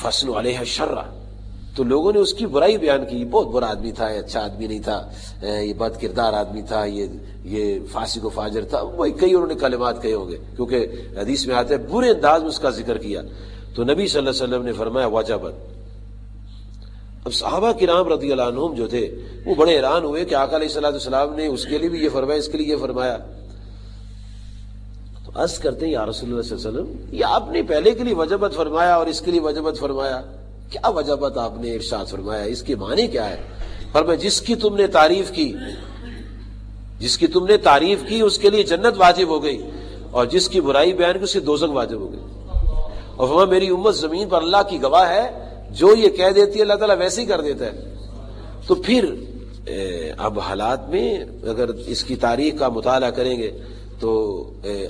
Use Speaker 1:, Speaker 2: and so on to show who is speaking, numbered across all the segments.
Speaker 1: فَصْنُ عَلَيْهَا الشَّرَّ، تو لوگوں نے اس کی برائی بیان کی، بہت برا آدمی تھا، اچھا آدمی نہیں تھا، یہ بد کردار آدمی تھا، یہ فاسق و فاجر تھا، وہی کئی انہوں نے کلمات کہے ہوں گے، کیونکہ حدیث میں آتا ہے برے انداز میں اس کا ذکر کیا. تو نبی صلی اللہ علیہ وسلم نے فرمایا وجبت. اب صحابہ کرام رضی اللہ عنہم جو تھے وہ بڑے حیران ہوئے کہ آقا علیہ الصلوۃ والسلام نے اس کے لیے بھی یہ فرمایا، اس کے لیے یہ فرمایا. تو عرض کرتے ہیں یا رسول اللہ صلی اللہ علیہ وسلم، یہ آپ نے پہلے کے لیے وجبت فرمایا اور اس کے لیے وجبت فرمایا، کیا وجبت آپ نے ارشاد فرمایا، اس کے معنی کیا ہے؟ فرمایا جس کی تم نے تعریف کی، جس کی تم نے تعریف کی اس کے لیے جنت واجب ہو گئی، اور جس کی برائی بیان کی اس سے دوزخ واجب ہو گئی. اور فرمایا میری امت زمین پر اللہ کی گواہ ہے، جو یہ کہہ دیتی ہے اللہ تعالیٰ ویسے ہی کر دیتا ہے. تو پھر اب حالات میں اگر اس کی تاریخ کا مطالعہ کریں گے تو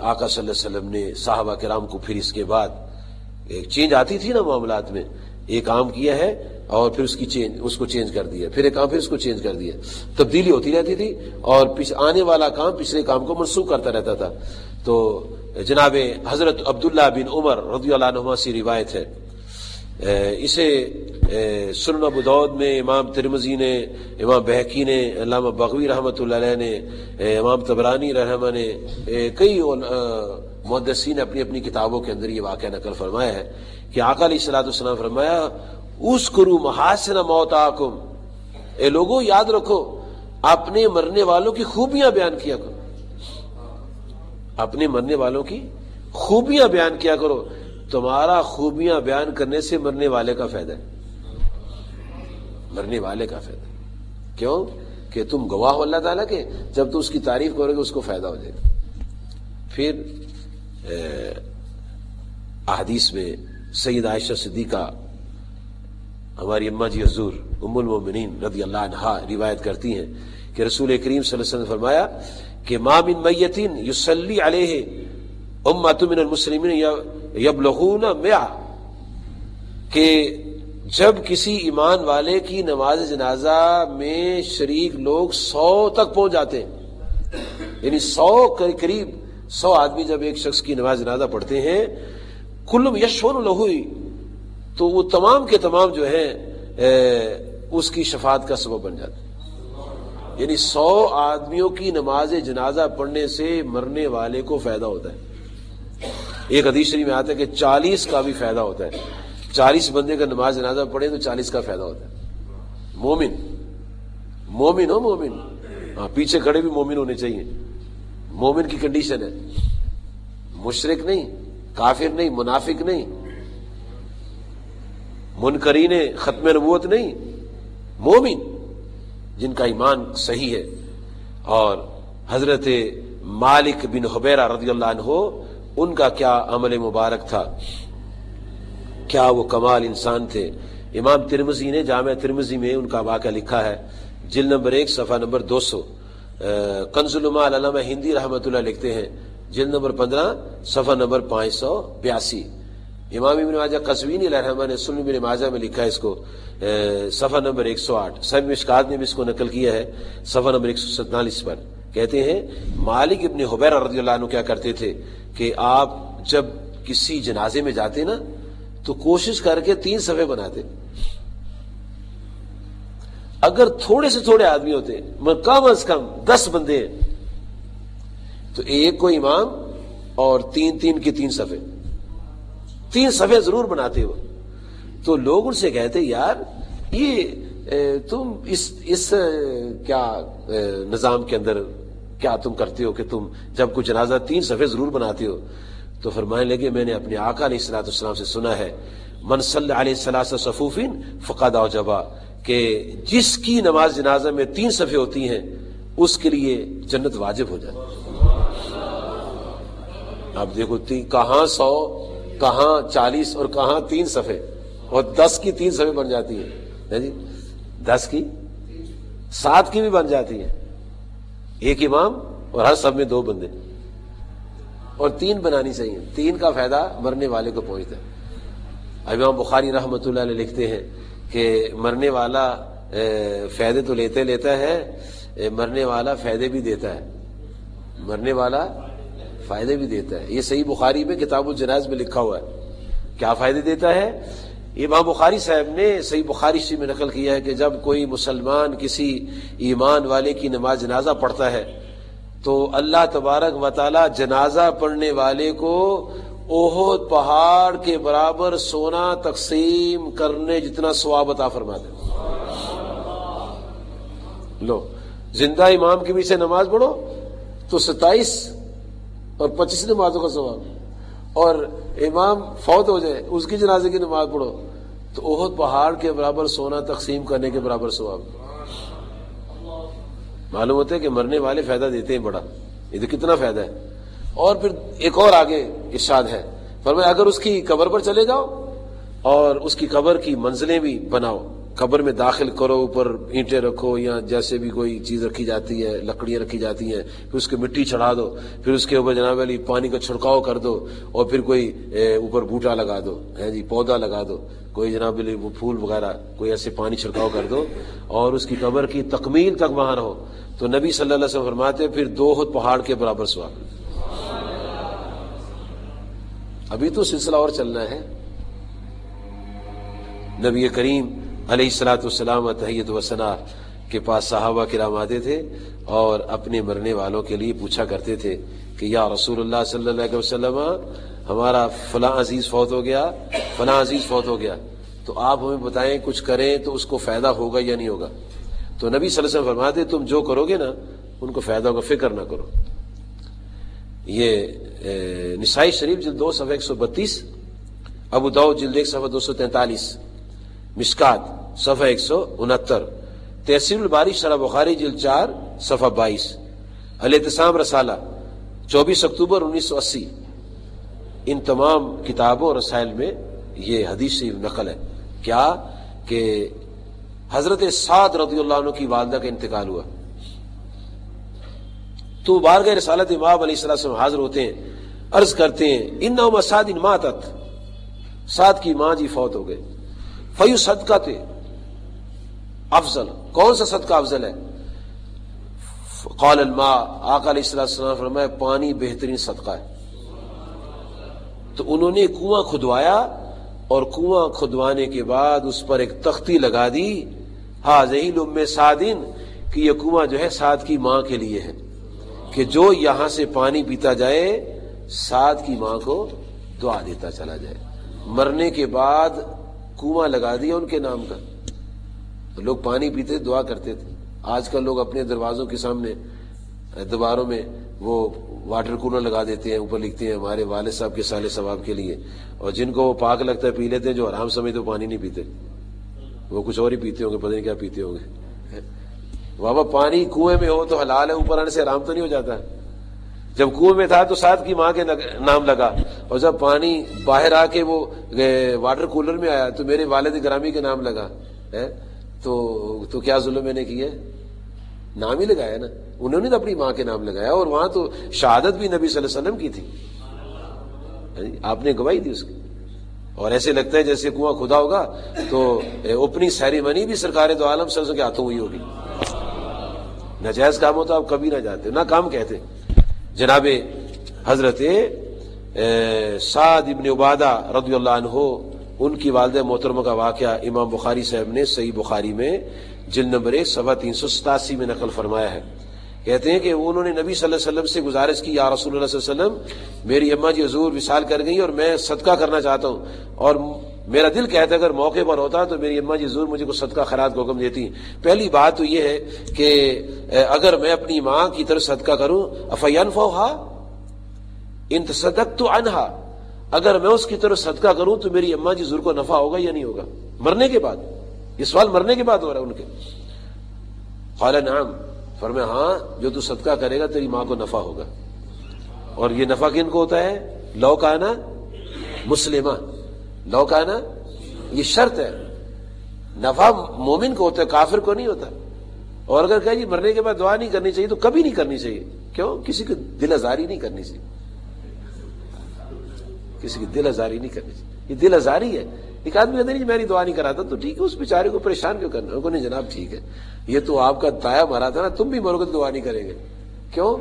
Speaker 1: آقا صلی اللہ علیہ وسلم نے صحابہ کرام کو پھر اس کے بعد ایک چینج آتی تھی نا معاملات میں، ایک کام کیا ہے اور پھر اس کو چینج کر دیا، پھر ایک کام پھر اس کو چینج کر دیا، تبدیلی ہوتی رہتی تھی اور آنے والا کام پچھلے کام کو منسوخ کرتا رہتا تھا. تو جناب حضرت عبداللہ بن عمر رضی اللہ عنہما سے روایت ہے، اسے سنن ابو داؤد میں امام ترمذی نے، امام بہقی نے، علامہ بغوی رحمۃ اللہ علیہ نے، امام طبرانی رحمہ نے، کئی محدثین نے اپنی اپنی کتابوں کے اندر یہ واقعہ نقل فرمایا ہے کہ آقا علیہ الصلوۃ والسلام فرمایا اذکروا محاسن موتاکم، اے لوگوں یاد رکھو اپنے مرنے والوں کی خوبیاں بیان کیا کرو، اپنے مرنے والوں کی خوبیاں بیان کیا کرو. تمہارا خوبیاں بیان کرنے سے مرنے والے کا فائدہ ہے، مرنے والے کا فائدہ. کیوں؟ کہ تم گواہ ہو اللہ تعالیٰ کے، جب تم اس کی تعریف کرو گے اس کو فائدہ ہو جائے گا. پھر احادیث میں سید عائشہ صدیقہ ہماری اماں جی حضور ام المومنین رضی اللہ عنہا روایت کرتی ہیں کہ رسول کریم صلی اللہ علیہ وسلم نے فرمایا کہ ما من میت یصلی علیہ امۃ من المسلمین یبلغون 100، کہ جب کسی ایمان والے کی نماز جنازہ میں شریک لوگ 100 تک پہنچ جاتے ہیں، یعنی 100 قریب 100 آدمی جب ایک شخص کی نماز جنازہ پڑھتے ہیں، کلم یشفعون لہ، تو وہ تمام کے تمام جو ہیں اس کی شفاعت کا سبب بن جاتے ہیں. یعنی 100 آدمیوں کی نماز جنازہ پڑھنے سے مرنے والے کو فائدہ ہوتا ہے. ایک حدیث شریف میں آتا ہے کہ 40 کا بھی فائدہ ہوتا ہے، 40 بندے کا نماز جنازہ پڑھے تو 40 کا فائدہ ہوتا ہے. مومن ہو، مومن، ہاں پیچھے کھڑے بھی مومن ہونے چاہیے، مومن کی کنڈیشن ہے، مشرک نہیں، کافر نہیں، منافق نہیں، منکرین ختم نبوت نہیں، مومن جن کا ایمان صحیح ہے. اور حضرت مالک بن حبیرہ رضی اللہ عنہ، ان کا کیا عمل مبارک تھا، کیا وہ کمال انسان تھے. امام ترمذی نے جامع ترمذی میں ان کا واقعہ لکھا ہے، جلد نمبر 1 صفحہ نمبر 200. کنز المال علامہ ہندی رحمۃ اللہ لکھتے ہیں جلد نمبر 15 صفحہ نمبر 582. امام ابن ماجہ قزوینی علیہ الرحمہ نے سنن ابن ماجہ میں لکھا ہے اس کو صفحہ نمبر 108. صحیح مشکات نے بھی اس کو نقل کیا ہے صفحہ نمبر 147 پر. کہتے ہیں مالک ابن حبیرہ رضی اللہ عنہ کیا کرتے تھے کہ آپ جب کسی جنازے میں جاتے نا تو کوشش کر کے 3 صفحے بناتے. اگر تھوڑے سے تھوڑے آدمی ہوتے، کم از کم 10 بندے ہیں، تو ایک کو امام اور 3 کی 3 صفحے، 3 صفحے ضرور بناتے ہو. تو لوگ ان سے کہتے یار یہ تم اس کیا نظام کے اندر کیا تم کرتے ہو کہ تم جب کوئی جنازہ 3 صفحے ضرور بناتے ہو. تو فرمانے لگے میں نے اپنے آقا علیہ الصلوۃ والسلام سے سنا ہے من صلی علیہ ثلاث صفوف فقد اوجب، کہ جس کی نماز جنازہ میں 3 صفحے ہوتی ہیں اس کے لیے جنت واجب ہو جاتی. اب دیکھو کہاں 100، کہاں 40 اور کہاں 3 صفحے، اور 10 کی 3 صفحے بن جاتی ہیں جی، 10 کی 7 کی بھی بن جاتی ہیں، ایک امام اور ہر سب میں 2 بندے، اور 3 بنانی چاہیے. 3 کا فائدہ مرنے والے کو پہنچتا ہے. امام بخاری رحمۃ اللہ علیہ لکھتے ہیں کہ مرنے والا فائدے تو لیتا ہے، مرنے والا فائدے بھی دیتا ہے، مرنے والا فائدے بھی دیتا ہے. یہ صحیح بخاری میں کتاب الجنائز میں لکھا ہوا ہے. کیا فائدے دیتا ہے؟ امام بخاری صاحب نے صحیح بخاری شریف میں نقل کیا ہے کہ جب کوئی مسلمان کسی ایمان والے کی نماز جنازہ پڑھتا ہے تو اللہ تبارک و تعالی جنازہ پڑھنے والے کو احد پہاڑ کے برابر سونا تقسیم کرنے جتنا ثواب عطا فرماتے ہیں۔ لو زندہ امام کے پیچھے نماز پڑھو تو 27 اور 25 نمازوں کا ثواب، اور امام فوت ہو جائے اس کی جنازے کی نماز پڑھو تو احد پہاڑ کے برابر سونا تقسیم کرنے کے برابر ثواب۔ معلوم ہوتا ہے کہ مرنے والے فائدہ دیتے ہیں بڑا، یہ تو کتنا فائدہ ہے۔ اور پھر ایک اور آگے ارشاد ہے، فرمایا اگر اس کی قبر پر چلے جاؤ اور اس کی قبر کی منزلیں بھی بناؤ، قبر میں داخل کرو، اوپر اینٹیں رکھو یا جیسے بھی کوئی چیز رکھی جاتی ہے، لکڑیاں رکھی جاتی ہیں، پھر اس کے مٹی چڑھا دو، پھر اس کے اوپر جناب علی پانی کا چھڑکاؤ کر دو، اور پھر کوئی اوپر بوٹا لگا دو، ہے جی پودا لگا دو، کوئی جناب علی وہ پھول وغیرہ کوئی ایسے پانی چھڑکاؤ کر دو، اور اس کی قبر کی تکمیل تک وہاں رہو، تو نبی صلی اللہ علیہ وسلم فرماتے پھر 2 احد پہاڑ کے برابر ثواب۔ ابھی تو سلسلہ اور چلنا ہے۔ نبی کریم علیہ الصلوۃ والسلام تحیت و ثنا کے پاس صحابہ کرام آتے تھے اور اپنے مرنے والوں کے لیے پوچھا کرتے تھے کہ یا رسول اللہ صلی اللہ علیہ وسلم ہمارا فلاں عزیز فوت ہو گیا، فلاں عزیز فوت ہو گیا، تو آپ ہمیں بتائیں کچھ کریں تو اس کو فائدہ ہوگا یا نہیں ہوگا؟ تو نبی صلی اللہ علیہ وسلم فرماتے تم جو کرو گے نا ان کو فائدہ ہوگا، فکر نہ کرو۔ یہ نسائی شریف جلد 2 صفحہ 132، ابو داؤد جلد 1 صفحہ 243، مشکات صفحہ 169، تحصیل الباری شرح بخاری جلد 4 صفحہ 22، الاعتصام رسالہ 24 اکتوبر 1980۔ ان تمام کتابوں اور رسائل میں یہ حدیث شریف نقل ہے کیا کہ حضرت سعد رضی اللہ عنہ کی والدہ کا انتقال ہوا تو بارگاہ رسالت امام علیہ السلام حاضر ہوتے ہیں، عرض کرتے ہیں انہم سعد ماتت، سعد کی ماں جی فوت ہو گئے، فیو صدقہ تھے افضل، کون سا صدقہ افضل ہے؟ قال الماء، آقا علیہ السلام فرمایا پانی بہترین صدقہ ہے۔ تو انہوں نے کنواں کھدوایا اور کنواں کھدوانے کے بعد اس پر ایک تختی لگا دی، ہاذہ لام سعد، کہ یہ کنواں جو ہے سعد کی ماں کے لیے ہے، کہ جو یہاں سے پانی پیتا جائے سعد کی ماں کو دعا دیتا چلا جائے۔ مرنے کے بعد کنواں لگا دیا ان کے نام کا، لوگ پانی پیتے دعا کرتے تھے۔ آج کل لوگ اپنے دروازوں کے سامنے دیواروں میں وہ واٹر کولر لگا دیتے ہیں، اوپر لکھتے ہیں ہمارے والد صاحب کے صالح ثواب کے لیے، اور جن کو وہ پاک لگتا ہے پی لیتے ہیں، جو حرام سمجھتے وہ پانی نہیں پیتے، وہ کچھ اور ہی پیتے ہوں گے، پتہ نہیں کیا پیتے ہوں گے۔ بابا پانی کنویں میں ہو تو حلال ہے، اوپر آنے سے حرام تو نہیں ہو جاتا؟ جب کنویں میں تھا تو سعد کی ماں کے نام لگا، اور جب پانی باہر آ کے وہ واٹر کولر میں آیا تو میرے والد گرامی کے نام لگا ہے، تو کیا ظلم میں نے کیا؟ نام ہی لگایا نا، انہوں نے تو اپنی ماں کے نام لگایا، اور وہاں تو شہادت بھی نبی صلی اللہ علیہ وسلم کی تھی، آپ نے گواہی دی اس کی۔ اور ایسے لگتا ہے جیسے کنواں کھدا ہوگا تو اوپننگ سیریمنی بھی سرکار دو عالم صلی اللہ علیہ وسلم کے ہاتھوں ہوئی ہوگی۔ ناجائز کام ہوتا آپ کبھی نہ جاتے، نہ کام کہتے۔ جناب حضرت سعد ابن عبادہ رضی اللہ عنہ، ان کی والدہ محترمہ کا واقعہ امام بخاری صاحب نے صحیح بخاری میں جلد نمبر 1 صفحہ 387 میں نقل فرمایا ہے۔ کہتے ہیں کہ انہوں نے نبی صلی اللہ علیہ وسلم سے گزارش کی، یا رسول اللہ صلی اللہ علیہ وسلم میری اماں جی حضور وصال کر گئی اور میں صدقہ کرنا چاہتا ہوں، اور میرا دل کہتا ہے اگر موقع پر ہوتا تو میری اماں جی حضور مجھے کو صدقہ خیرات کا حکم دیتی۔ پہلی بات تو یہ ہے کہ اگر میں اپنی ماں کی طرف صدقہ کروں افینفعھا ان تصدقت عنہا، اگر میں اس کی طرف صدقہ کروں تو میری اماں جی حضور کو نفع ہوگا یا نہیں ہوگا مرنے کے بعد؟ یہ سوال مرنے کے بعد ہو رہا ہے ان کے۔ قال نعم، فرمایا ہاں جو تو صدقہ کرے گا تیری ماں کو نفع ہوگا، اور یہ نفع کن کو ہوتا ہے؟ لو کانا مسلمہ، لو کانا یہ شرط ہے، نفع مومن کو ہوتا ہے کافر کو نہیں ہوتا۔ اور اگر کہے جی مرنے کے بعد دعا نہیں کرنی چاہیے تو کبھی نہیں کرنی چاہیے، کیوں؟ کسی کو دل آزاری نہیں کرنی چاہیے، کسی کی دل آزاری نہیں کرنی چاہیے، یہ دل آزاری ہے۔ ایک آدمی کہتے نہیں میں نہیں دعا نہیں کراتا تو ٹھیک ہے، اس بیچارے کو پریشان کیوں کرنا؟ نہیں جناب ٹھیک ہے، یہ تو آپ کا دایا مرا تھا نا، تم بھی مرو گے تو دعا نہیں کریں گے، کیوں؟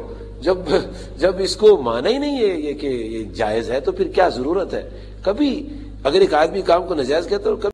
Speaker 1: جب اس کو مانا ہی نہیں ہے یہ کہ یہ جائز ہے تو پھر کیا ضرورت ہے؟ کبھی اگر ایک آدمی کام کو ناجائز کہتا ہے